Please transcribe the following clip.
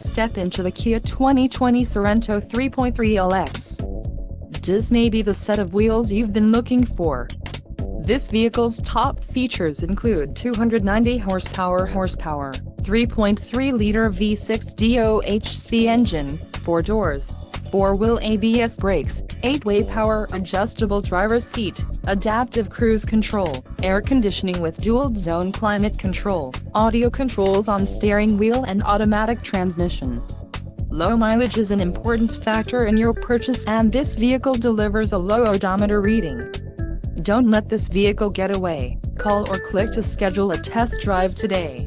Step into the Kia 2020 Sorento 3.3 LX. This may be the set of wheels you've been looking for. This vehicle's top features include 290 horsepower, 3.3-liter V6 DOHC engine, 4 doors, 4-wheel ABS brakes, 8-way power adjustable driver's seat, adaptive cruise control, air conditioning with dual-zone climate control, audio controls on steering wheel and automatic transmission. Low mileage is an important factor in your purchase, and this vehicle delivers a low odometer reading. Don't let this vehicle get away. Call or click to schedule a test drive today.